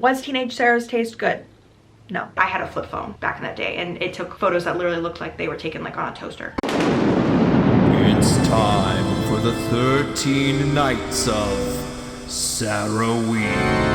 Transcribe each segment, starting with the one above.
Was teenage Sarah's taste good? No. I had a flip phone back in that day and it took photos that literally looked like they were taken like on a toaster. It's time for the 13 Nights of Saraween.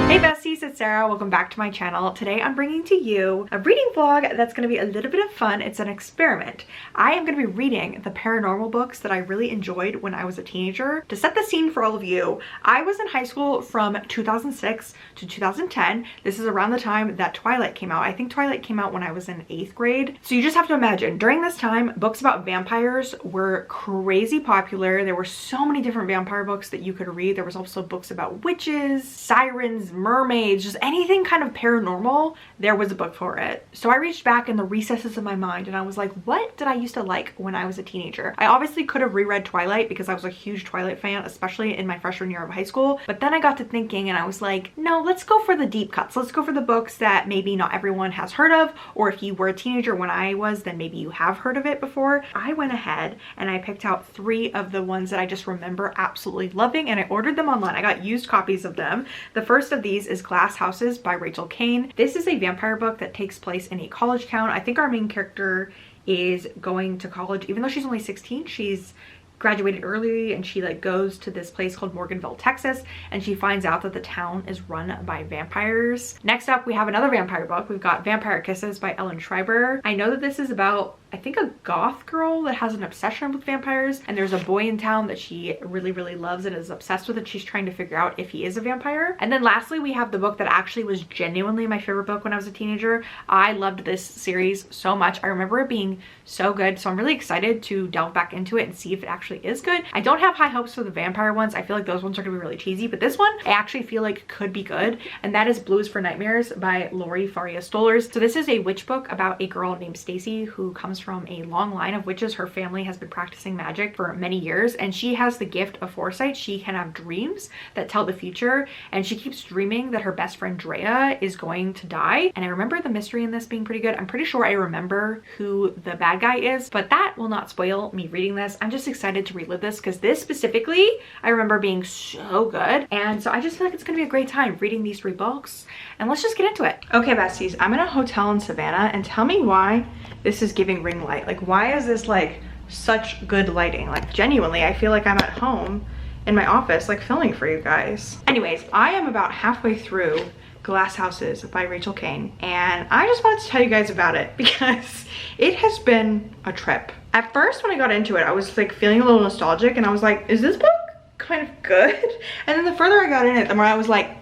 Hey besties, it's Sarah. Welcome back to my channel. Today I'm bringing to you a reading vlog that's going to be a little bit of fun. It's an experiment. I am going to be reading the paranormal books that I really enjoyed when I was a teenager. To set the scene for all of you, I was in high school from 2006 to 2010. This is around the time that Twilight came out. I think Twilight came out when I was in 8th grade. So you just have to imagine, during this time, books about vampires were crazy popular. There were so many different vampire books that you could read. There was also books about witches, sirens, mermaids, just anything kind of paranormal. There was a book for it. So I reached back in the recesses of my mind and I was like, what did I used to like when I was a teenager? I obviously could have reread Twilight because I was a huge Twilight fan, especially in my freshman year of high school. But then I got to thinking and I was like, no, let's go for the deep cuts. Let's go for the books that maybe not everyone has heard of, or if you were a teenager when I was, then maybe you have heard of it before. I went ahead and I picked out 3 of the ones that I just remember absolutely loving and I ordered them online. I got used copies of them. The first of these is Glass Houses by Caine. This is a vampire book that takes place in a college town. I think our main character is going to college. Even though she's only 16, she's graduated early and she like goes to this place called Morganville, Texas, and she finds out that the town is run by vampires. Next up, we have another vampire book. We've got Vampire Kisses by Ellen Schreiber. I know that this is about, I think, a goth girl that has an obsession with vampires, and there's a boy in town that she really loves and is obsessed with, and she's trying to figure out if he is a vampire. And then lastly, we have the book that actually was genuinely my favorite book when I was a teenager. I loved this series so much. I remember it being so good, so I'm really excited to delve back into it and see if it actually is good. I don't have high hopes for the vampire ones. I feel like those ones are gonna be really cheesy, but this one I actually feel like could be good, and that is Blues for Nightmares by Laurie Faria Stolarz. So this is a witch book about a girl named Stacy who comes from a long line of witches. Her family has been practicing magic for many years and she has the gift of foresight. She can have dreams that tell the future, and she keeps dreaming that her best friend Drea is going to die. And I remember the mystery in this being pretty good. I'm pretty sure I remember who the bad guy is, but that will not spoil me reading this. I'm just excited to relive this because this specifically I remember being so good, and so I just feel like it's gonna be a great time reading these 3 books, and let's just get into it. Okay besties, I'm in a hotel in Savannah, and tell me why this is giving ring light. Like, why is this like such good lighting? Like, genuinely I feel like I'm at home in my office like filming for you guys. Anyways, I am about halfway through Glass Houses by Caine, and I just wanted to tell you guys about it because it has been a trip. At first when I got into it, I was like feeling a little nostalgic and I was like, is this book kind of good? And then the further I got in it, the more I was like,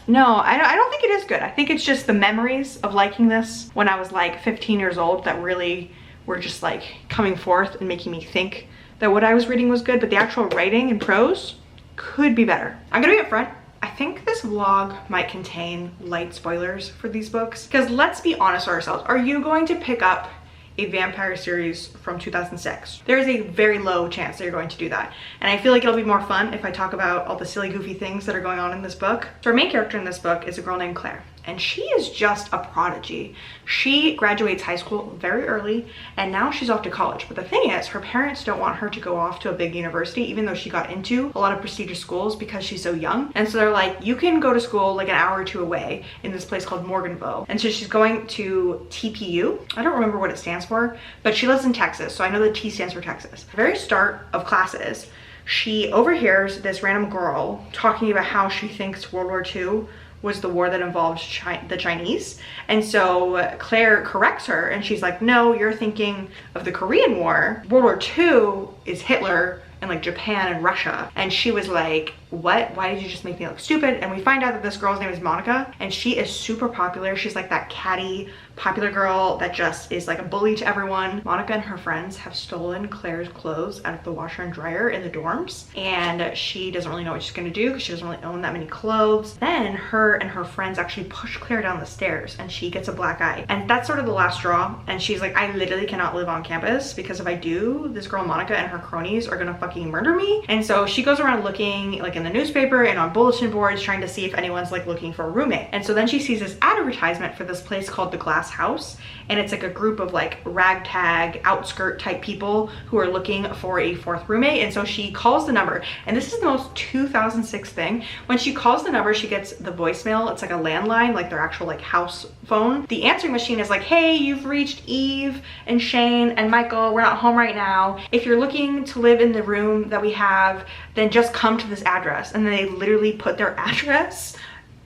no, I don't think it is good. I think it's just the memories of liking this when I was like 15 years old that really were just like coming forth and making me think that what I was reading was good, but the actual writing and prose could be better. I'm gonna be upfront. I think this vlog might contain light spoilers for these books because let's be honest with ourselves. Are you going to pick up a vampire series from 2006? There is a very low chance that you're going to do that. And I feel like it'll be more fun if I talk about all the silly goofy things that are going on in this book. So our main character in this book is a girl named Claire, and she is just a prodigy. She graduates high school very early and now she's off to college. But the thing is, her parents don't want her to go off to a big university, even though she got into a lot of prestigious schools because she's so young. And so they're like, you can go to school like an hour or 2 away in this place called Morganville. And so she's going to TPU. I don't remember what it stands for, but she lives in Texas. So I know the T stands for Texas. At the very start of classes, she overhears this random girl talking about how she thinks World War II was the war that involved the Chinese. And so Claire corrects her and she's like, no, you're thinking of the Korean War. World War II is Hitler and like Japan and Russia. And she was like, what? Why did you just make me look stupid? And we find out that this girl's name is Monica and she is super popular. She's like that catty, popular girl that just is like a bully to everyone. Monica and her friends have stolen Claire's clothes out of the washer and dryer in the dorms, and she doesn't really know what she's gonna do because she doesn't really own that many clothes. Then her and her friends actually push Claire down the stairs and she gets a black eye, and that's sort of the last straw. And she's like, I literally cannot live on campus because if I do, this girl Monica and her cronies are gonna fucking murder me. And so she goes around looking like in in the newspaper and on bulletin boards trying to see if anyone's like looking for a roommate. And so then she sees this advertisement for this place called the Glass House, and it's like a group of like ragtag outskirt type people who are looking for a fourth roommate. And so she calls the number, and this is the most 2006 thing. When she calls the number, she gets the voicemail. It's like a landline, like their actual like house phone. The answering machine is like, hey, you've reached Eve and Shane and Michael. We're not home right now. If you're looking to live in the room that we have, then just come to this address. And then they literally put their address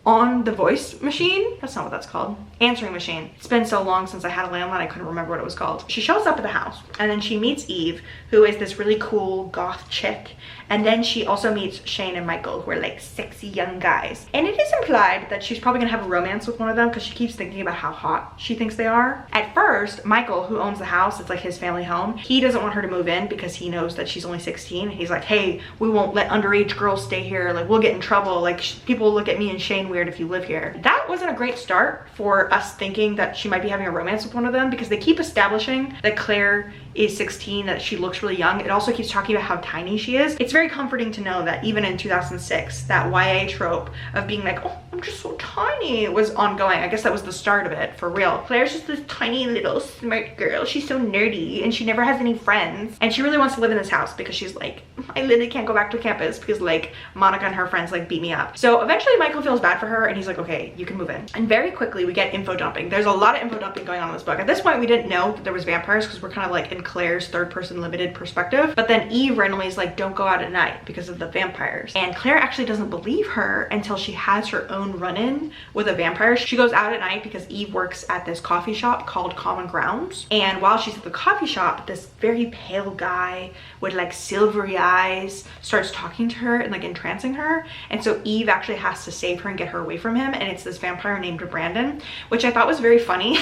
on the voice machine. That's not what that's called. Answering machine. It's been so long since I had a landline, I couldn't remember what it was called. She shows up at the house, and then she meets Eve, who is this really cool goth chick. And then she also meets Shane and Michael, who are like sexy young guys. And it is implied that she's probably gonna have a romance with one of them because she keeps thinking about how hot she thinks they are. At first, Michael, who owns the house, it's like his family home, he doesn't want her to move in because he knows that she's only 16. He's like, hey, we won't let underage girls stay here. Like, we'll get in trouble. Like, people will look at me and Shane weird if you live here. That wasn't a great start for us thinking that she might be having a romance with one of them, because they keep establishing that Claire is 16, that she looks really young. It also keeps talking about how tiny she is. It's very comforting to know that even in 2006, that YA trope of being like, oh, I'm just so tiny, was ongoing. I guess that was the start of it, for real. Claire's just this tiny little smart girl. She's so nerdy and she never has any friends. And she really wants to live in this house because she's like, I literally can't go back to campus because like Monica and her friends like beat me up. So eventually Michael feels bad for her and he's like, okay, you can move in. And very quickly we get info dumping. There's a lot of info dumping going on in this book. At this point we didn't know that there was vampires because we're kind of like in Claire's third person limited perspective. But then Eve randomly is like, don't go out at night because of the vampires. And Claire actually doesn't believe her until she has her own run-in with a vampire. She goes out at night because Eve works at this coffee shop called Common Grounds. And while she's at the coffee shop, this very pale guy with like silvery eyes starts talking to her and like entrancing her. And so Eve actually has to save her and get her away from him. And it's this vampire named Brandon, which I thought was very funny.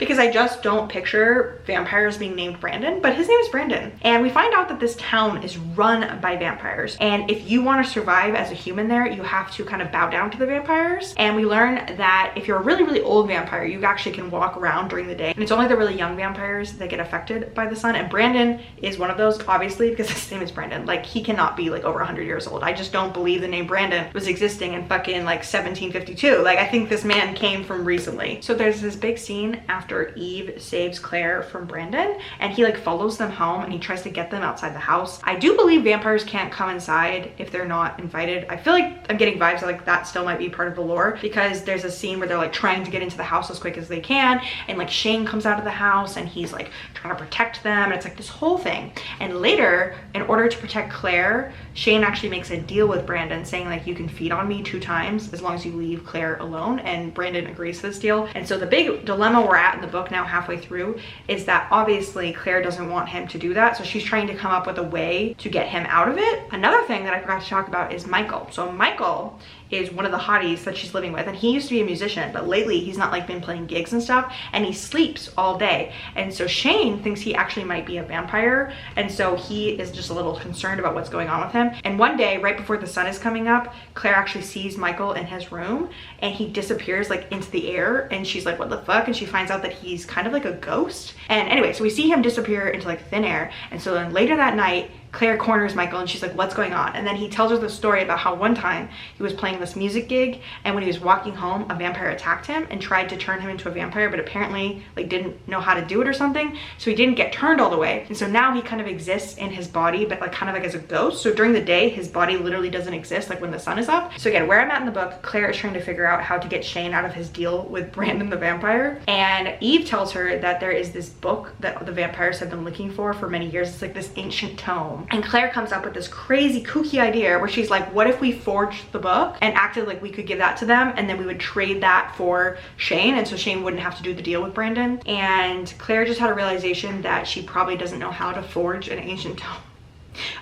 Because I just don't picture vampires being named Brandon, but his name is Brandon. And we find out that this town is run by vampires. And if you want to survive as a human there, you have to kind of bow down to the vampires. And we learn that if you're a really, really old vampire, you actually can walk around during the day. And it's only the really young vampires that get affected by the sun. And Brandon is one of those, obviously, because his name is Brandon. Like, he cannot be like over 100 years old. I just don't believe the name Brandon was existing in fucking like 1752. Like, I think this man came from recently. So there's this big scene after Eve saves Claire from Brandon, and he like follows them home and he tries to get them outside the house. I do believe vampires can't come inside if they're not invited. I feel like I'm getting vibes like that still might be part of the lore, because there's a scene where they're like trying to get into the house as quick as they can, and like Shane comes out of the house and he's like trying to protect them, and it's like this whole thing. And later, in order to protect Claire, Shane actually makes a deal with Brandon saying like, you can feed on me 2 times as long as you leave Claire alone, and Brandon agrees to this deal. And so the big dilemma we're at in the book now, halfway through, is that obviously Claire doesn't want him to do that, so she's trying to come up with a way to get him out of it. Another thing that I forgot to talk about is Michael. So Michael is one of the hotties that she's living with, and he used to be a musician, but lately he's not like been playing gigs and stuff, and he sleeps all day. And so Shane thinks he actually might be a vampire, and so he is just a little concerned about what's going on with him. And one day, right before the sun is coming up, Claire actually sees Michael in his room, and he disappears like into the air, and she's like, what the fuck? And she finds out that he's kind of like a ghost. And anyway, so we see him disappear into like thin air. And so then later that night, Claire corners Michael and she's like, what's going on? And then he tells her the story about how one time he was playing this music gig, and when he was walking home, a vampire attacked him and tried to turn him into a vampire, but apparently like didn't know how to do it or something. So he didn't get turned all the way. And so now he kind of exists in his body, but like kind of like as a ghost. So during the day, his body literally doesn't exist like when the sun is up. So again, where I'm at in the book, Claire is trying to figure out how to get Shane out of his deal with Brandon the vampire. And Eve tells her that there is this book that the vampires have been looking for many years. It's like this ancient tome. And Claire comes up with this crazy kooky idea where she's like, what if we forged the book and acted like we could give that to them, and then we would trade that for Shane, and so Shane wouldn't have to do the deal with Brandon. And Claire just had a realization that she probably doesn't know how to forge an ancient tome,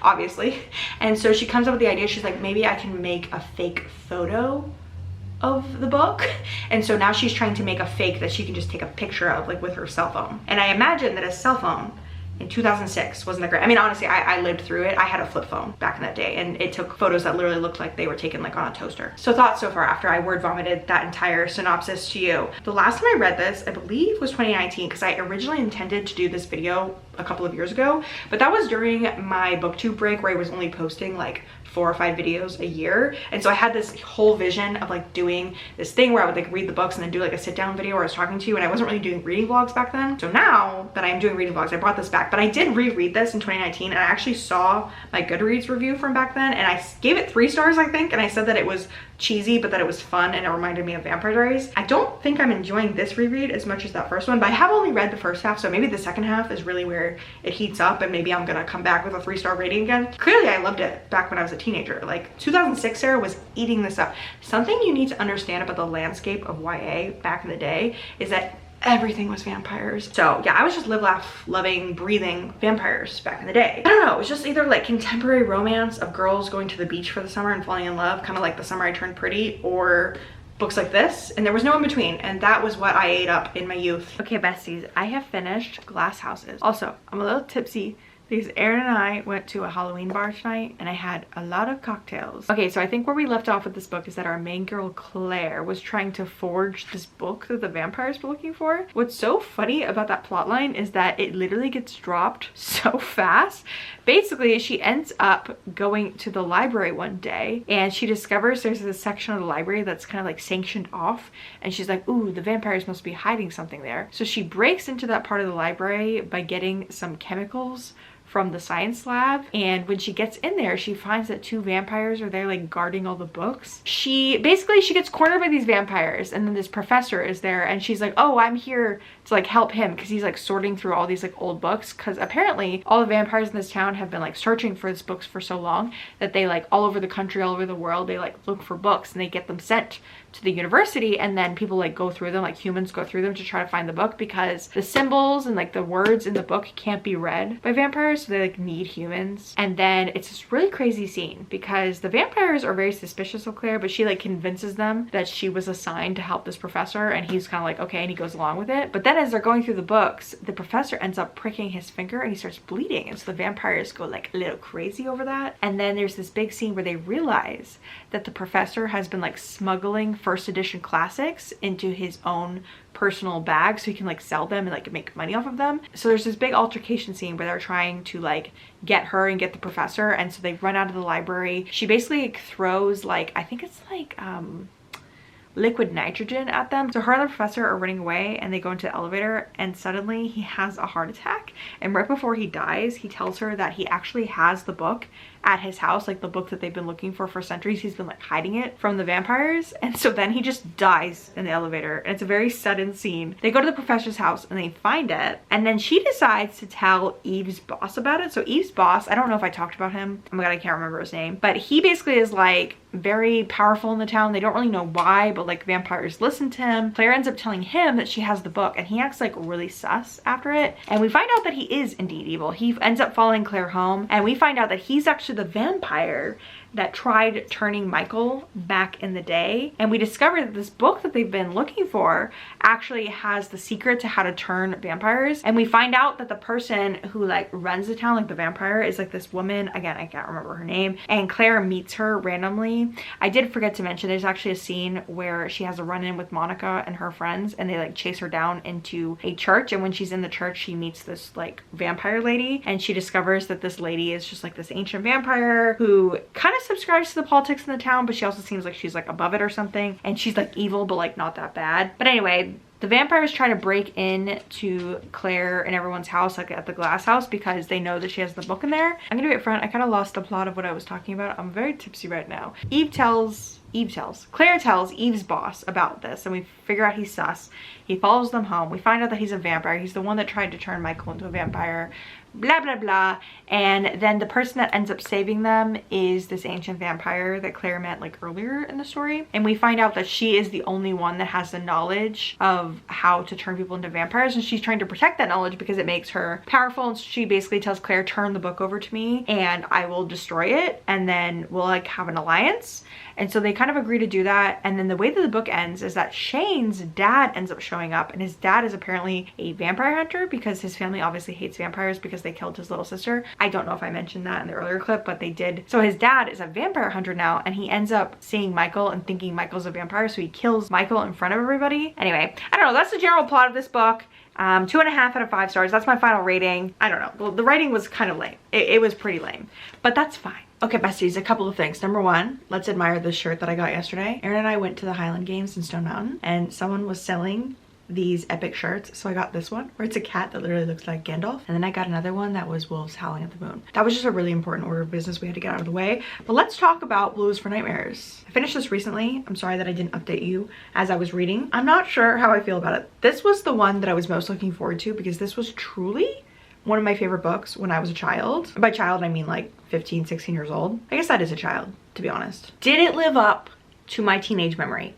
obviously. And so she comes up with the idea, she's like, maybe I can make a fake photo of the book. And so now she's trying to make a fake that she can just take a picture of like with her cell phone. And I imagine that a cell phone in 2006 wasn't that great. I mean, honestly, I lived through it. I had a flip phone back in that day, and it took photos that literally looked like they were taken like on a toaster. So thoughts so far after I word vomited that entire synopsis to you. The last time I read this, I believe, was 2019, because I originally intended to do this video a couple of years ago, but that was during my booktube break where I was only posting like 4 or 5 videos a year. And so I had this whole vision of like doing this thing where I would like read the books and then do like a sit down video where I was talking to you, and I wasn't really doing reading vlogs back then. So now that I am doing reading vlogs, I brought this back. But I did reread this in 2019, and I actually saw my Goodreads review from back then, and I gave it 3 stars, I think, and I said that it was cheesy but that it was fun and it reminded me of Vampire Diaries. I don't think I'm enjoying this reread as much as that first one, but I have only read the first half, so maybe the second half is really where it heats up, and maybe I'm gonna come back with a 3-star rating again. Clearly I loved it back when I was a teenager. Like 2006 Sarah was eating this up. Something you need to understand about the landscape of YA back in the day is that everything was vampires. So yeah, I was just live, laugh, loving, breathing vampires back in the day. I don't know, it was just either like contemporary romance of girls going to the beach for the summer and falling in love, kind of like The Summer I Turned Pretty, or books like this, and there was no in between, and that was what I ate up in my youth. Okay besties, I have finished Glass Houses. Also, I'm a little tipsy because Aaron and I went to a Halloween bar tonight and I had a lot of cocktails. Okay, so I think where we left off with this book is that our main girl Claire was trying to forge this book that the vampires were looking for. What's so funny about that plotline is that it literally gets dropped so fast. Basically, she ends up going to the library one day and she discovers there's this section of the library that's kind of like sanctioned off, and she's like, ooh, the vampires must be hiding something there. So she breaks into that part of the library by getting some chemicals from the science lab, and when she gets in there she finds that 2 vampires are there like guarding all the books. She gets cornered by these vampires, and then this professor is there and she's like, oh, I'm here to like help him because he's like sorting through all these like old books, because apparently all the vampires in this town have been like searching for these books for so long that they like all over the country, all over the world, they like look for books and they get them sent to the university, and then people like go through them, like humans go through them to try to find the book, because the symbols and like the words in the book can't be read by vampires, so they like need humans. And then it's this really crazy scene because the vampires are very suspicious of Claire, but she like convinces them that she was assigned to help this professor, and he's kind of like okay, and he goes along with it. But then as they're going through the books, the professor ends up pricking his finger and he starts bleeding, and so the vampires go like a little crazy over that. And then there's this big scene where they realize that the professor has been like smuggling first edition classics into his own personal bag so he can like sell them and like make money off of them. So there's this big altercation scene where they're trying to like get her and get the professor, and so they run out of the library. She basically like, throws like, I think it's like liquid nitrogen at them. So her and the professor are running away and they go into the elevator, and suddenly he has a heart attack, and right before he dies he tells her that he actually has the book at his house, like the book that they've been looking for centuries. He's been like hiding it from the vampires, and so then he just dies in the elevator, and it's a very sudden scene. They go to the professor's house and they find it, and then she decides to tell Eve's boss about it. So Eve's boss, I don't know if I talked about him, oh my god, I can't remember his name, but he basically is like very powerful in the town. They don't really know why, but like vampires listen to him. Claire ends up telling him that she has the book, and he acts like really sus after it, and we find out that he is indeed evil. He ends up following Claire home, and we find out that he's actually the vampire that tried turning Michael back in the day. And we discovered that this book that they've been looking for actually has the secret to how to turn vampires. And we find out that the person who like runs the town, like the vampire, is like this woman, again I can't remember her name, and Claire meets her randomly. I did forget to mention there's actually a scene where she has a run-in with Monica and her friends, and they like chase her down into a church, and when she's in the church she meets this like vampire lady, and she discovers that this lady is just like this ancient vampire who kind of subscribes to the politics in the town, but she also seems like she's like above it or something, and she's like evil but like not that bad. But anyway, the vampires try to break in to Claire and everyone's house, like at the glass house, because they know that she has the book in there. I'm gonna be upfront, I kind of lost the plot of what I was talking about. I'm very tipsy right now. Claire tells Eve's boss about this, and we figure out he's sus. He follows them home. We find out that he's a vampire. He's the one that tried to turn Michael into a vampire, blah blah blah. And then the person that ends up saving them is this ancient vampire that Claire met like earlier in the story, and we find out that she is the only one that has the knowledge of how to turn people into vampires, and she's trying to protect that knowledge because it makes her powerful. And she basically tells Claire, turn the book over to me and I will destroy it, and then we'll like have an alliance. And so they kind of agree to do that. And then the way that the book ends is that Shane's dad ends up showing up, and his dad is apparently a vampire hunter because his family obviously hates vampires because they killed his little sister. I don't know if I mentioned that in the earlier clip, but they did. So his dad is a vampire hunter now, and he ends up seeing Michael and thinking Michael's a vampire, so he kills Michael in front of everybody. Anyway, I don't know, that's the general plot of this book. 2.5 out of 5 stars. That's my final rating. I don't know. Well, the writing was kind of lame. It was pretty lame, but that's fine. Okay, besties, a couple of things. Number one, let's admire this shirt that I got yesterday. Aaron and I went to the Highland Games in Stone Mountain, and someone was selling these epic shirts. So I got this one where it's a cat that literally looks like Gandalf. And then I got another one that was wolves howling at the moon. That was just a really important order of business we had to get out of the way. But let's talk about Blues for Nightmares. I finished this recently. I'm sorry that I didn't update you as I was reading. I'm not sure how I feel about it. This was the one that I was most looking forward to because this was truly one of my favorite books when I was a child. By child, I mean like 15, 16 years old. I guess that is a child, to be honest. Did it live up to my teenage memory?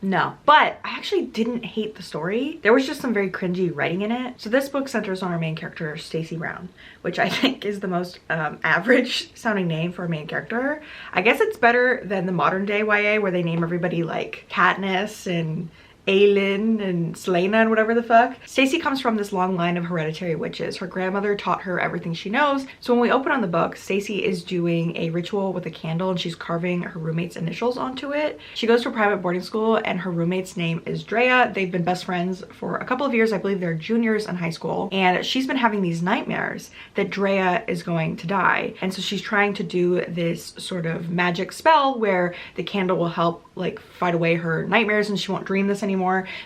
No, but I actually didn't hate the story. There was just some very cringy writing in it. So this book centers on our main character, Stacy Brown, which I think is the most average sounding name for a main character. I guess it's better than the modern day YA where they name everybody like Katniss and Aelin and Selena and whatever the fuck. Stacy comes from this long line of hereditary witches. Her grandmother taught her everything she knows. So when we open on the book, Stacy is doing a ritual with a candle and she's carving her roommate's initials onto it. She goes to a private boarding school and her roommate's name is Drea. They've been best friends for a couple of years. I believe they're juniors in high school. And she's been having these nightmares that Drea is going to die. And so she's trying to do this sort of magic spell where the candle will help like fight away her nightmares and she won't dream this anymore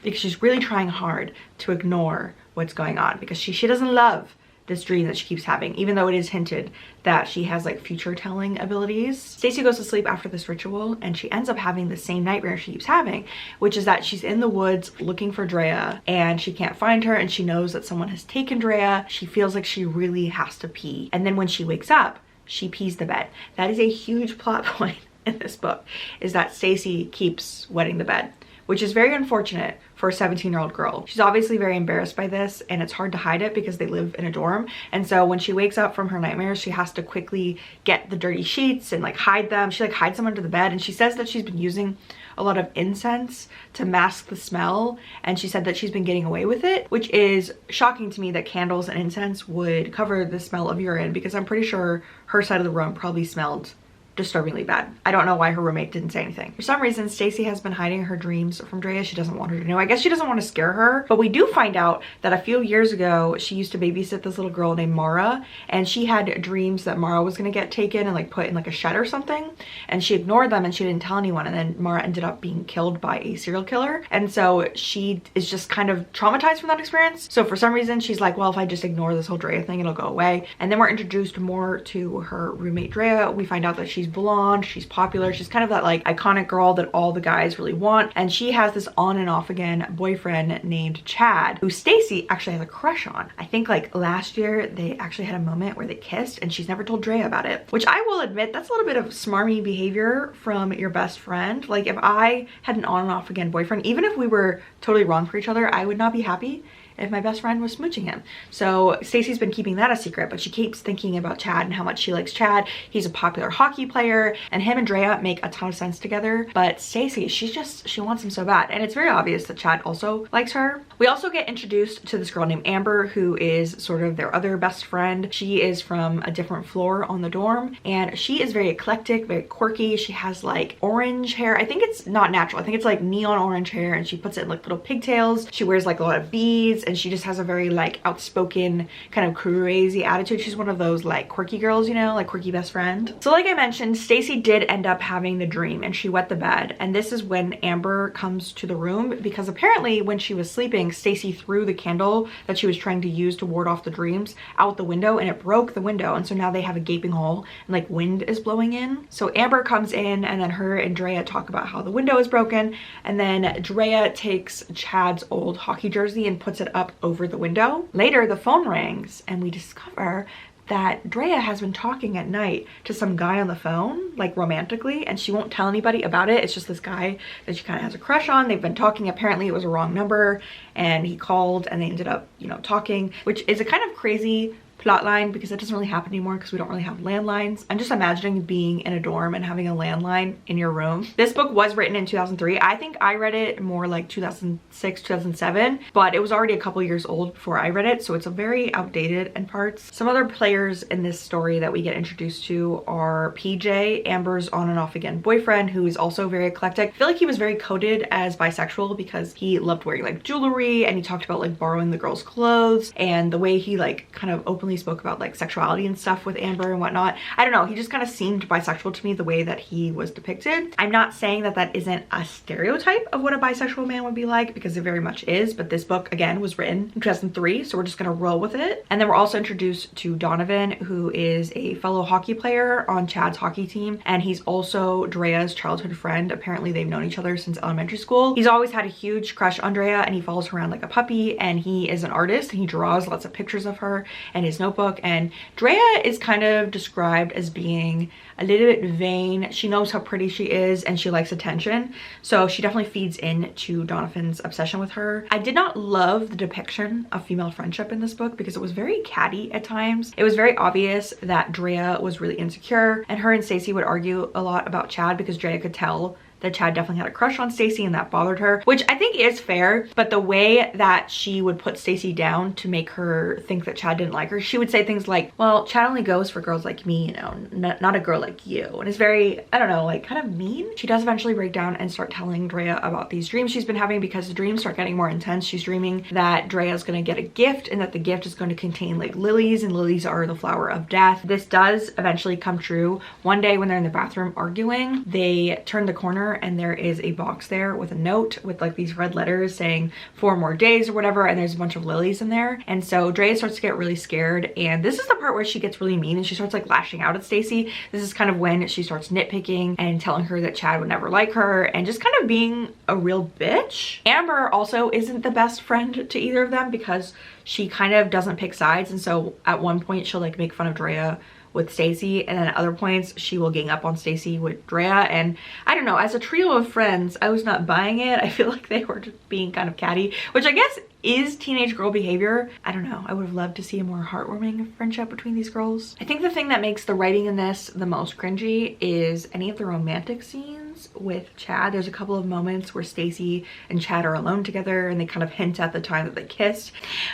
because she's really trying hard to ignore what's going on because she doesn't love this dream that she keeps having, even though it is hinted that she has like future telling abilities. Stacy goes to sleep after this ritual and she ends up having the same nightmare she keeps having, which is that she's in the woods looking for Drea and she can't find her and she knows that someone has taken Drea. She feels like she really has to pee. And then when she wakes up, she pees the bed. That is a huge plot point in this book, is that Stacy keeps wetting the bed, which is very unfortunate for a 17-year-old girl. She's obviously very embarrassed by this and it's hard to hide it because they live in a dorm. And so when she wakes up from her nightmares, she has to quickly get the dirty sheets and like hide them. She like hides them under the bed and she says that she's been using a lot of incense to mask the smell and she said that she's been getting away with it, which is shocking to me that candles and incense would cover the smell of urine because I'm pretty sure her side of the room probably smelled disturbingly bad. I don't know why her roommate didn't say anything. For some reason, Stacy has been hiding her dreams from Drea. She doesn't want her to know. I guess she doesn't want to scare her, but we do find out that a few years ago, she used to babysit this little girl named Mara, and she had dreams that Mara was gonna get taken and like put in like a shed or something, and she ignored them and she didn't tell anyone, and then Mara ended up being killed by a serial killer, and so she is just kind of traumatized from that experience. So for some reason, she's like, well, if I just ignore this whole Drea thing, it'll go away. And then we're introduced more to her roommate Drea. We find out that she's blonde, she's popular, she's kind of that like iconic girl that all the guys really want, and she has this on and off again boyfriend named Chad, who Stacy actually has a crush on. I think like last year they actually had a moment where they kissed and she's never told Drea about it, which I will admit that's a little bit of smarmy behavior from your best friend. Like if I had an on and off again boyfriend, even if we were totally wrong for each other, I would not be happy if my best friend was smooching him. So Stacy's been keeping that a secret, but she keeps thinking about Chad and how much she likes Chad. He's a popular hockey player and him and Drea make a ton of sense together, but Stacy, she wants him so bad. And it's very obvious that Chad also likes her. We also get introduced to this girl named Amber, who is sort of their other best friend. She is from a different floor on the dorm and she is very eclectic, very quirky. She has like orange hair. I think it's not natural. I think it's like neon orange hair and she puts it in like little pigtails. She wears like a lot of beads and she just has a very like outspoken kind of crazy attitude. She's one of those like quirky girls, you know, like quirky best friend. So like I mentioned, Stacy did end up having the dream and she wet the bed, and this is when Amber comes to the room because apparently when she was sleeping, Stacy threw the candle that she was trying to use to ward off the dreams out the window and it broke the window, and so now they have a gaping hole and like wind is blowing in. So Amber comes in and then her and Drea talk about how the window is broken, and then Drea takes Chad's old hockey jersey and puts it up over the window. Later the phone rings and we discover that Drea has been talking at night to some guy on the phone, like romantically, and she won't tell anybody about it. It's just this guy that she kind of has a crush on. They've been talking. Apparently it was a wrong number and he called and they ended up, you know, talking, which is a kind of crazy plotline because it doesn't really happen anymore because we don't really have landlines. I'm just imagining being in a dorm and having a landline in your room. This book was written in 2003. I think I read it more like 2006, 2007, but it was already a couple years old before I read it, so it's a very outdated in parts. Some other players in this story that we get introduced to are PJ, Amber's on and off again boyfriend, who is also very eclectic. I feel like he was very coded as bisexual because he loved wearing like jewelry, and he talked about like borrowing the girls' clothes, and the way he like kind of openly spoke about like sexuality and stuff with Amber and whatnot. I don't know, he just kind of seemed bisexual to me the way that he was depicted. I'm not saying that that isn't a stereotype of what a bisexual man would be like, because it very much is, but this book again was written in 2003, so we're just gonna roll with it. And then we're also introduced to Donovan, who is a fellow hockey player on Chad's hockey team, and he's also Drea's childhood friend. Apparently they've known each other since elementary school. He's always had a huge crush on Drea, and he follows her around like a puppy, and he is an artist and he draws lots of pictures of her in his notebook. And Drea is kind of described as being a little bit vain. She knows how pretty she is and she likes attention, so she definitely feeds into Donovan's obsession with her. I did not love the depiction of female friendship in this book because it was very catty at times. It was very obvious that Drea was really insecure, and her and Stacey would argue a lot about Chad because Drea could tell that Chad definitely had a crush on Stacey, and that bothered her, which I think is fair. But the way that she would put Stacey down to make her think that Chad didn't like her, she would say things like, well, Chad only goes for girls like me, you know, not a girl like you. And it's very, I don't know, like kind of mean. She does eventually break down and start telling Drea about these dreams she's been having, because the dreams start getting more intense. She's dreaming that Drea is going to get a gift, and that the gift is going to contain like lilies, and lilies are the flower of death. This does eventually come true. One day when they're in the bathroom arguing, they turn the corner and there is a box there with a note with like these red letters saying 4 more days or whatever, and there's a bunch of lilies in there. And so Drea starts to get really scared, and this is the part where she gets really mean and she starts like lashing out at Stacey. This is kind of when she starts nitpicking and telling her that Chad would never like her, and just kind of being a real bitch. Amber also isn't the best friend to either of them because she kind of doesn't pick sides, and so at one point she'll like make fun of Drea with Stacey, and then at other points she will gang up on Stacey with Drea. And I don't know, as a trio of friends, I was not buying it. I feel like they were just being kind of catty, which I guess is teenage girl behavior. I don't know, I would have loved to see a more heartwarming friendship between these girls. I think the thing that makes the writing in this the most cringy is any of the romantic scenes with Chad. There's a couple of moments where Stacey and Chad are alone together and they kind of hint at the time that they kissed.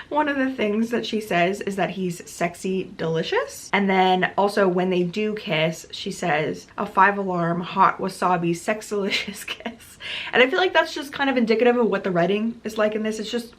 One of the things that she says is that he's sexy delicious, and then also when they do kiss she says a 5-alarm hot wasabi sex delicious kiss. And I feel like that's just kind of indicative of what the writing is like in this. It's just,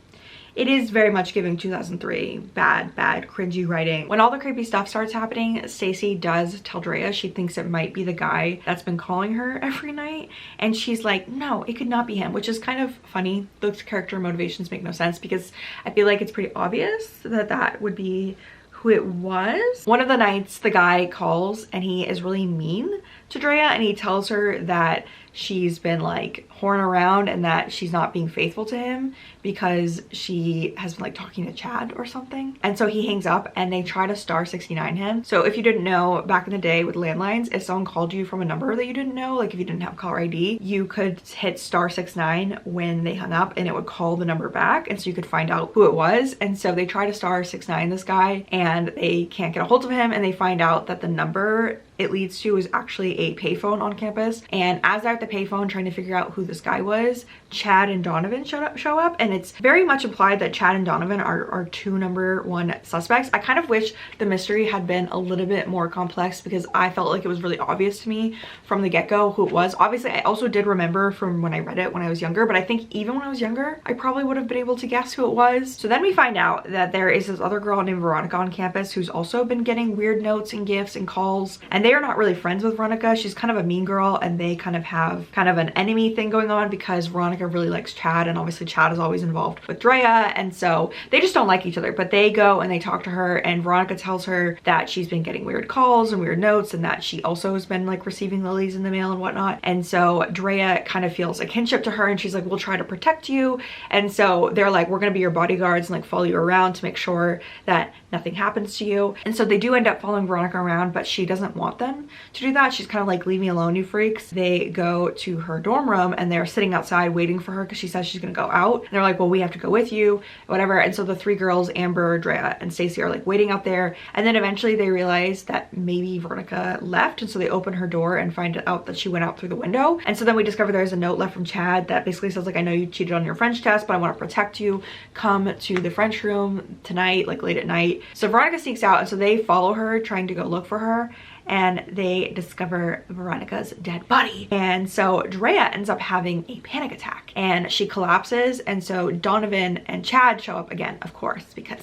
it is very much giving 2003 bad cringy writing. When all the creepy stuff starts happening, Stacey does tell Drea she thinks it might be the guy that's been calling her every night, and she's like, no, it could not be him, which is kind of funny. Those character motivations make no sense because I feel like it's pretty obvious that that would be who it was. One of the nights the guy calls and he is really mean to Drea, and he tells her that she's been like whoring around and that she's not being faithful to him because she has been like talking to Chad or something. And so he hangs up and they try to star 69 him. So if you didn't know, back in the day with landlines, if someone called you from a number that you didn't know, like if you didn't have caller ID, you could hit star 69 when they hung up and it would call the number back, and so you could find out who it was. And so they try to star 69 this guy and they can't get a hold of him, and they find out that the number it leads to is actually a payphone on campus. And as they're at the payphone trying to figure out who this guy was, Chad and Donovan show up, and it's very much implied that Chad and Donovan are 2 number 1 suspects. I kind of wish the mystery had been a little bit more complex because I felt like it was really obvious to me from the get-go who it was. Obviously I also did remember from when I read it when I was younger, but I think even when I was younger I probably would have been able to guess who it was. So then we find out that there is this other girl named Veronica on campus who's also been getting weird notes and gifts and calls, and they are not really friends with Veronica. She's kind of a mean girl, and they kind of have kind of an enemy thing going on because Veronica really likes Chad, and obviously Chad is always involved with Drea, and so they just don't like each other. But they go and they talk to her, and Veronica tells her that she's been getting weird calls and weird notes, and that she also has been like receiving lilies in the mail and whatnot. And so Drea kind of feels a kinship to her, and she's like, we'll try to protect you. And so they're like, we're gonna be your bodyguards and like follow you around to make sure that nothing happens to you. And so they do end up following Veronica around, but she doesn't want want them to do that. She's kind of like, leave me alone, you freaks. They go to her dorm room and they're sitting outside waiting for her because she says she's gonna go out. And they're like, well, we have to go with you, whatever. And so the three girls, Amber, Drea, and Stacy, are like waiting out there. And then eventually they realize that maybe Veronica left. And so they open her door and find out that she went out through the window. And so then we discover there's a note left from Chad that basically says like, I know you cheated on your French test, but I want to protect you. Come to the French room tonight, like late at night. So Veronica sneaks out, and so they follow her trying to go look for her, and they discover Veronica's dead body. And so Drea ends up having a panic attack and she collapses. And so Donovan and Chad show up again, of course, because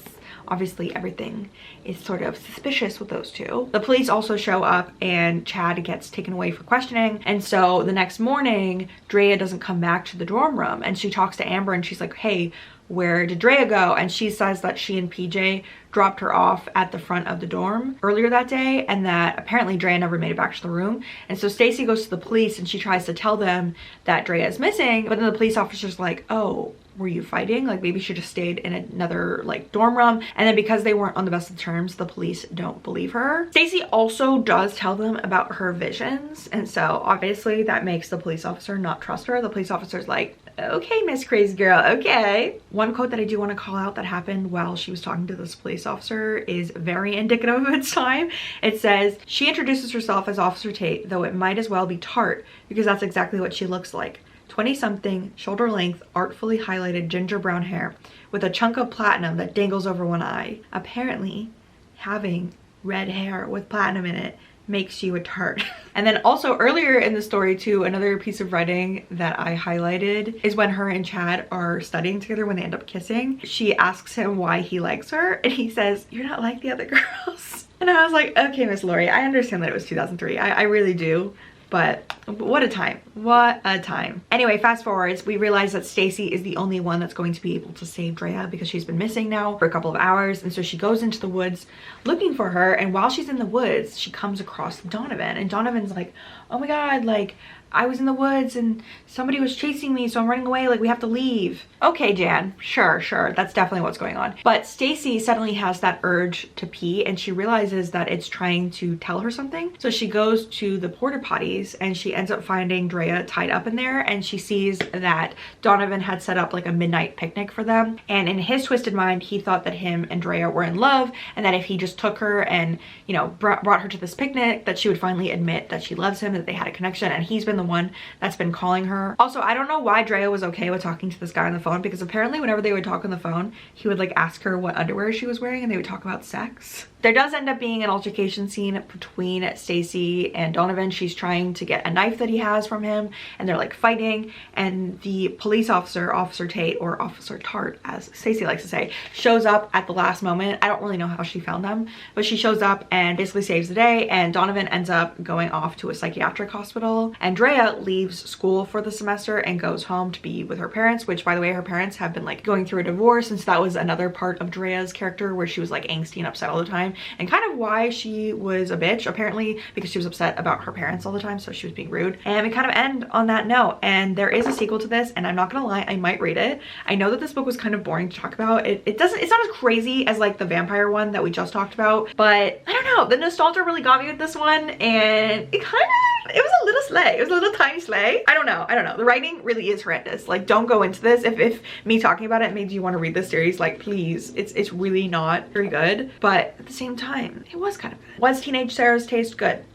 obviously everything is sort of suspicious with those two. The police also show up and Chad gets taken away for questioning. And so the next morning, Drea doesn't come back to the dorm room, and she talks to Amber and she's like, hey, where did Drea go? And she says that she and PJ dropped her off at the front of the dorm earlier that day, and that apparently Drea never made it back to the room. And so Stacy goes to the police and she tries to tell them that Drea is missing, but then the police officer's like, oh, were you fighting? Like maybe she just stayed in another like dorm room. And then because they weren't on the best of terms, the police don't believe her. Stacy also does tell them about her visions, and so obviously that makes the police officer not trust her. The police officer's like, okay, Miss Crazy Girl, okay. One quote that I do want to call out that happened while she was talking to this police officer is very indicative of its time. It says, she introduces herself as Officer Tate, though it might as well be Tart, because that's exactly what she looks like. 20-something, shoulder length, artfully highlighted ginger brown hair with a chunk of platinum that dangles over one eye. Apparently, having red hair with platinum in it makes you a tart. And then also earlier in the story too, another piece of writing that I highlighted is when her and Chad are studying together, when they end up kissing. She asks him why he likes her and he says, you're not like the other girls. And I was like, okay, Miss Laurie, I understand that it was 2003. I really do. But what a time, what a time. Anyway, fast forwards, we realize that Stacy is the only one that's going to be able to save Drea because she's been missing now for a couple of hours. And so she goes into the woods looking for her. And while she's in the woods, she comes across Donovan, and Donovan's like, oh my God, like I was in the woods and somebody was chasing me, so I'm running away, like we have to leave. Okay, Jan, sure, that's definitely what's going on. But Stacy suddenly has that urge to pee, and she realizes that it's trying to tell her something. So she goes to the porta potties and she ends up finding Drea tied up in there, and she sees that Donovan had set up like a midnight picnic for them. And in his twisted mind, he thought that him and Drea were in love, and that if he just took her and, you know, brought her to this picnic, that she would finally admit that she loves him, that they had a connection, and he's been the one that's been calling her. Also, I don't know why Drea was okay with talking to this guy on the phone, because apparently whenever they would talk on the phone, he would like ask her what underwear she was wearing and they would talk about sex. There does end up being an altercation scene between Stacy and Donovan. She's trying to get a knife that he has from him, and they're like fighting, and the police officer, Officer Tate, or Officer Tart as Stacy likes to say, shows up at the last moment. I don't really know how she found them, but she shows up and basically saves the day, and Donovan ends up going off to a psychiatric hospital, and Drea leaves school for the semester and goes home to be with her parents, which by the way, her parents have been like going through a divorce, and so that was another part of Drea's character where she was like angsty and upset all the time, and kind of why she was a bitch, apparently because she was upset about her parents all the time, so she was being rude. And we kind of end on that note, and there is a sequel to this, and I'm not gonna lie, I might read it. I know that this book was kind of boring to talk about. It's not as crazy as like the vampire one that we just talked about, but I don't know, the nostalgia really got me with this one, and it was a little slay. It was a little tiny slay. I don't know. The writing really is horrendous. Like, don't go into this. If me talking about it made you want to read this series, like, please, it's really not very good. But at the same time, it was kind of good. Was Teenage Sarah's taste good?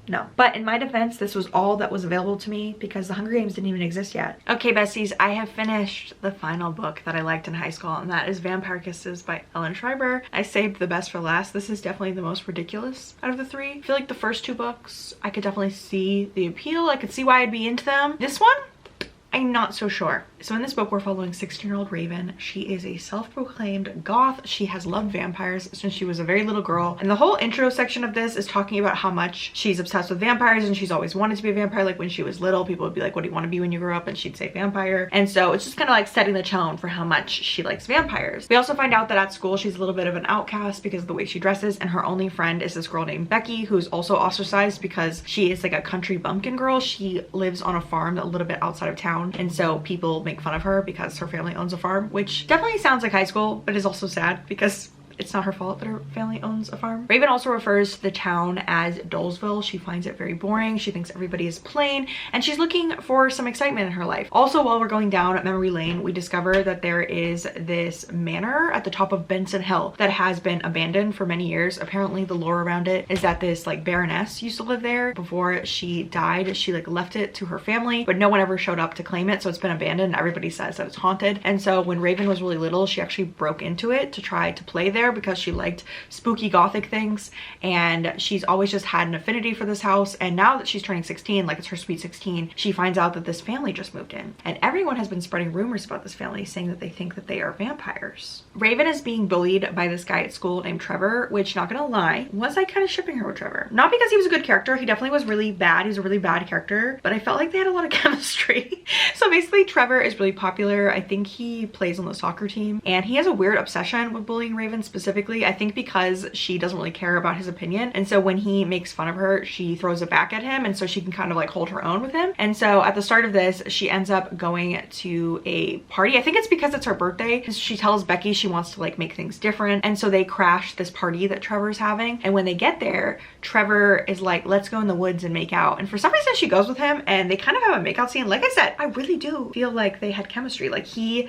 No. But in my defense, this was all that was available to me because the Hunger Games didn't even exist yet. Okay, besties, I have finished the final book that I liked in high school, and that is Vampire Kisses by Ellen Schreiber. I saved the best for last. This is definitely the most ridiculous out of the three. I feel like the first two books, I could definitely see the appeal. I could see why I'd be into them. This one, I'm not so sure. So in this book, we're following 16-year-old Raven. She is a self-proclaimed goth. She has loved vampires since she was a very little girl. And the whole intro section of this is talking about how much she's obsessed with vampires, and she's always wanted to be a vampire. Like when she was little, people would be like, what do you want to be when you grow up? And she'd say vampire. And so it's just kind of like setting the tone for how much she likes vampires. We also find out that at school, she's a little bit of an outcast because of the way she dresses, and her only friend is this girl named Becky, who's also ostracized because she is like a country bumpkin girl. She lives on a farm a little bit outside of town, and so people make fun of her because her family owns a farm, which definitely sounds like high school, but is also sad because it's not her fault that her family owns a farm. Raven also refers to the town as Dolesville. She finds it very boring. She thinks everybody is plain, and she's looking for some excitement in her life. Also, while we're going down memory lane, we discover that there is this manor at the top of Benson Hill that has been abandoned for many years. Apparently the lore around it is that this like baroness used to live there before she died. She like left it to her family, but no one ever showed up to claim it, so it's been abandoned. Everybody says that it's haunted. And so when Raven was really little, she actually broke into it to try to play there because she liked spooky gothic things, and she's always just had an affinity for this house. And now that she's turning 16, like it's her sweet 16, she finds out that this family just moved in, and everyone has been spreading rumors about this family, saying that they think that they are vampires. Raven is being bullied by this guy at school named Trevor, which, not gonna lie, was I kind of shipping her with Trevor. Not because he was a good character, he definitely was really bad, he was a really bad character, but I felt like they had a lot of chemistry. So basically Trevor is really popular. I think he plays on the soccer team, and he has a weird obsession with bullying Raven specifically. I think because she doesn't really care about his opinion, and so when he makes fun of her, she throws it back at him, and so she can kind of like hold her own with him. And so at the start of this, she ends up going to a party. I think it's because it's her birthday. She tells Becky she wants to like make things different, and so they crash this party that Trevor's having. And when they get there, Trevor is like, let's go in the woods and make out. And for some reason she goes with him, and they kind of have a makeout scene. Like I said, I really do feel like they had chemistry. Like I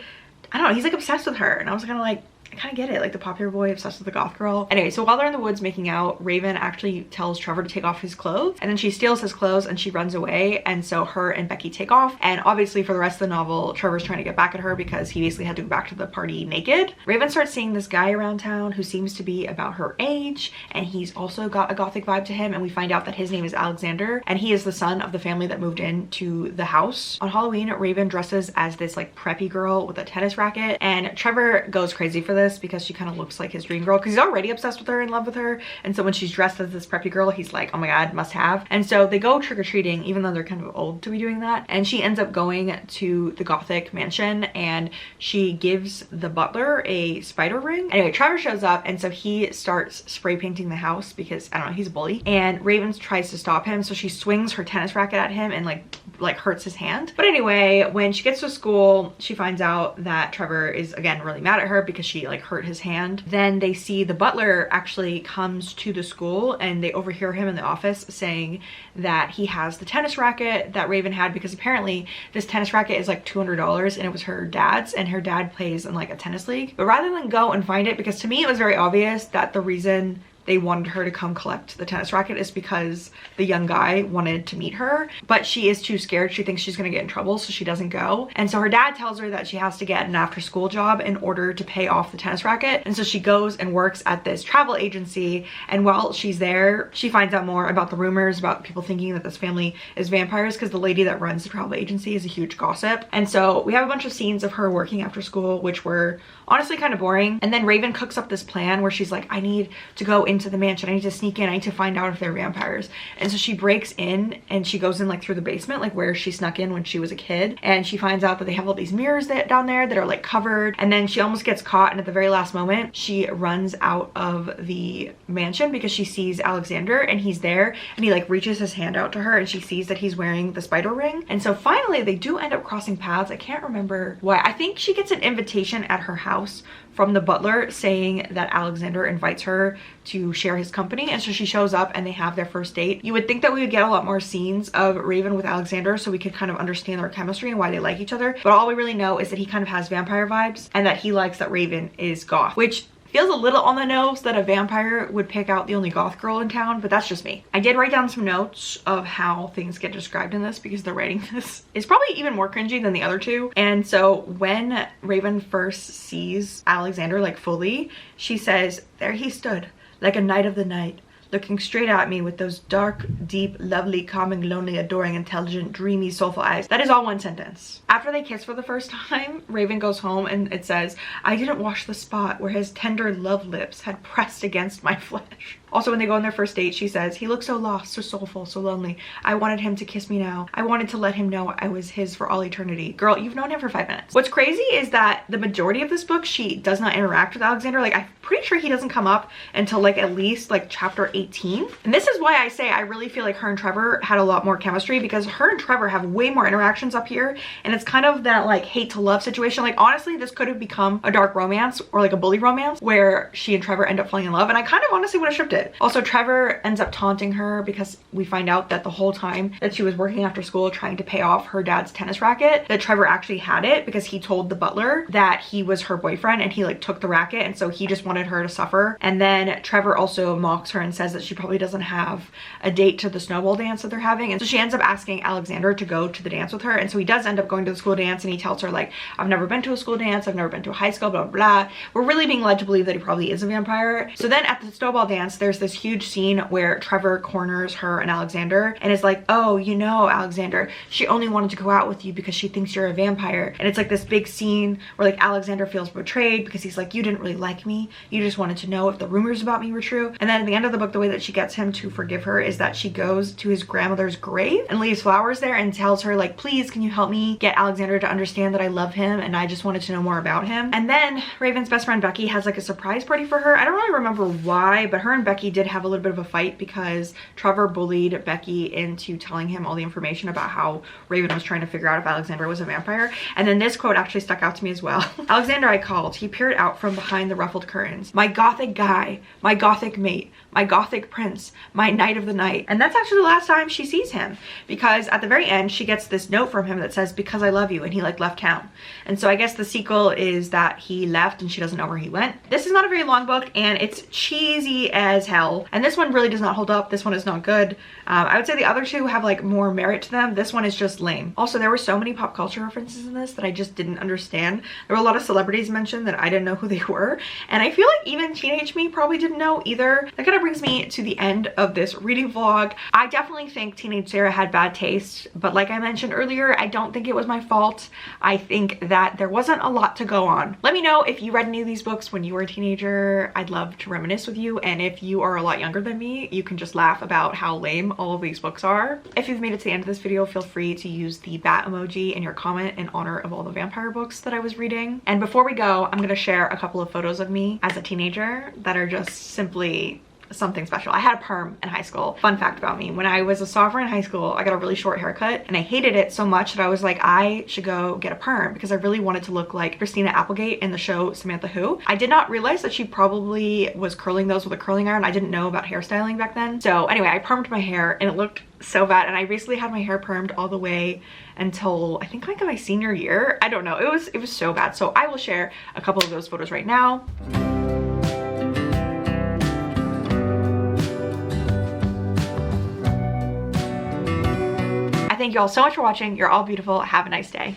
don't know, he's like obsessed with her, and I was kind of like, I kind of get it, like the popular boy obsessed with the goth girl. Anyway, so while they're in the woods making out, Raven actually tells Trevor to take off his clothes, and then she steals his clothes and she runs away. And so her and Becky take off, and obviously for the rest of the novel, Trevor's trying to get back at her because he basically had to go back to the party naked. Raven starts seeing this guy around town who seems to be about her age, and he's also got a gothic vibe to him, and we find out that his name is Alexander, and he is the son of the family that moved into the house. On Halloween, Raven dresses as this like preppy girl with a tennis racket, and Trevor goes crazy for this because she kind of looks like his dream girl, because he's already obsessed with her, in love with her. And so when she's dressed as this preppy girl, he's like, oh my god, must have. And so they go trick-or-treating, even though they're kind of old to be doing that. And she ends up going to the gothic mansion, and she gives the butler a spider ring. Anyway, Trevor shows up, and so he starts spray painting the house because, I don't know, he's a bully. And Raven tries to stop him, so she swings her tennis racket at him and like hurts his hand. But anyway, when she gets to school, she finds out that Trevor is again really mad at her because she like hurt his hand. Then they see the butler actually comes to the school, and they overhear him in the office saying that he has the tennis racket that Raven had, because apparently this tennis racket is like $200 and it was her dad's, and her dad plays in like a tennis league. But rather than go and find it, because to me it was very obvious that the reason they wanted her to come collect the tennis racket is because the young guy wanted to meet her, but she is too scared. She thinks she's gonna get in trouble, so she doesn't go. And so her dad tells her that she has to get an after-school job in order to pay off the tennis racket. And so she goes and works at this travel agency, and while she's there, she finds out more about the rumors about people thinking that this family is vampires, because the lady that runs the travel agency is a huge gossip. And so we have a bunch of scenes of her working after school, which were honestly kind of boring. And then Raven cooks up this plan where she's like, I need to go into the mansion, I need to sneak in, I need to find out if they're vampires. And so she breaks in, and she goes in like through the basement, like where she snuck in when she was a kid, and she finds out that they have all these mirrors down there that are like covered. And then she almost gets caught, and at the very last moment she runs out of the mansion because she sees Alexander, and he's there, and he like reaches his hand out to her, and she sees that he's wearing the spider ring. And so finally they do end up crossing paths. I can't remember why. I think she gets an invitation at her house from the butler saying that Alexander invites her to share his company, and so she shows up and they have their first date. You would think that we would get a lot more scenes of Raven with Alexander so we could kind of understand their chemistry and why they like each other, but all we really know is that he kind of has vampire vibes and that he likes that Raven is goth, which feels a little on the nose that a vampire would pick out the only goth girl in town, but that's just me. I did write down some notes of how things get described in this because the writing this is probably even more cringy than the other two. And so when Raven first sees Alexander like fully, she says, there he stood like a knight of the night, looking straight at me with those dark, deep, lovely, calming, lonely, adoring, intelligent, dreamy, soulful eyes. That is all one sentence. After they kiss for the first time, Raven goes home and it says, I didn't wash the spot where his tender love lips had pressed against my flesh. Also, when they go on their first date, she says, he looked so lost, so soulful, so lonely. I wanted him to kiss me now. I wanted to let him know I was his for all eternity. Girl, you've known him for 5 minutes. What's crazy is that the majority of this book, she does not interact with Alexander. Like, I'm pretty sure he doesn't come up until like at least like chapter 8 18. And this is why I say I really feel like her and Trevor had a lot more chemistry, because her and Trevor have way more interactions up here, and it's kind of that like hate to love situation. Like honestly, this could have become a dark romance or like a bully romance where she and Trevor end up falling in love, and I kind of honestly would have shipped it. Also, Trevor ends up taunting her because we find out that the whole time that she was working after school trying to pay off her dad's tennis racket, that Trevor actually had it because he told the butler that he was her boyfriend and he like took the racket, and so he just wanted her to suffer. And then Trevor also mocks her and says that she probably doesn't have a date to the snowball dance that they're having, and so she ends up asking Alexander to go to the dance with her. And so he does end up going to the school dance, and he tells her like, I've never been to a school dance, I've never been to a high school, blah blah. We're really being led to believe that he probably is a vampire. So then at the snowball dance, there's this huge scene where Trevor corners her and Alexander and is like, oh, you know, Alexander, she only wanted to go out with you because she thinks you're a vampire. And it's like this big scene where like Alexander feels betrayed because he's like, you didn't really like me, you just wanted to know if the rumors about me were true. And then at the end of the book, the way that she gets him to forgive her is that she goes to his grandmother's grave and leaves flowers there and tells her like, please, can you help me get Alexander to understand that I love him and I just wanted to know more about him. And then Raven's best friend Becky has like a surprise party for her. I don't really remember why, but her and Becky did have a little bit of a fight because Trevor bullied Becky into telling him all the information about how Raven was trying to figure out if Alexander was a vampire. And then this quote actually stuck out to me as well. Alexander I called. He peered out from behind the ruffled curtains. My gothic guy, my gothic mate, my gothic prince, my knight of the night. And that's actually the last time she sees him, because at the very end she gets this note from him that says, because I love you, and he like left town. And so I guess the sequel is that he left and she doesn't know where he went. This is not a very long book and it's cheesy as hell, and this one really does not hold up. This one is not good. I would say the other two have like more merit to them. This one is just lame. Also, there were so many pop culture references in this that I just didn't understand. There were a lot of celebrities mentioned that I didn't know who they were, and I feel like even teenage me probably didn't know either. That kind of brings me to the end of this reading vlog. I definitely think teenage Sarah had bad taste, but like I mentioned earlier, I don't think it was my fault. I think that there wasn't a lot to go on. Let me know if you read any of these books when you were a teenager. I'd love to reminisce with you, and if you are a lot younger than me, you can just laugh about how lame all of these books are. If you've made it to the end of this video, feel free to use the bat emoji in your comment in honor of all the vampire books that I was reading. And before we go, I'm gonna share a couple of photos of me as a teenager that are just simply something special. I had a perm in high school. Fun fact about me, when I was a sophomore in high school, I got a really short haircut and I hated it so much that I was like, I should go get a perm because I really wanted to look like Christina Applegate in the show Samantha Who. I did not realize that she probably was curling those with a curling iron. I didn't know about hairstyling back then. So anyway, I permed my hair and it looked so bad, and I recently had my hair permed all the way until I think like my senior year. I don't know, it was so bad. So I will share a couple of those photos right now. I thank you all so much for watching. You're all beautiful. Have a nice day.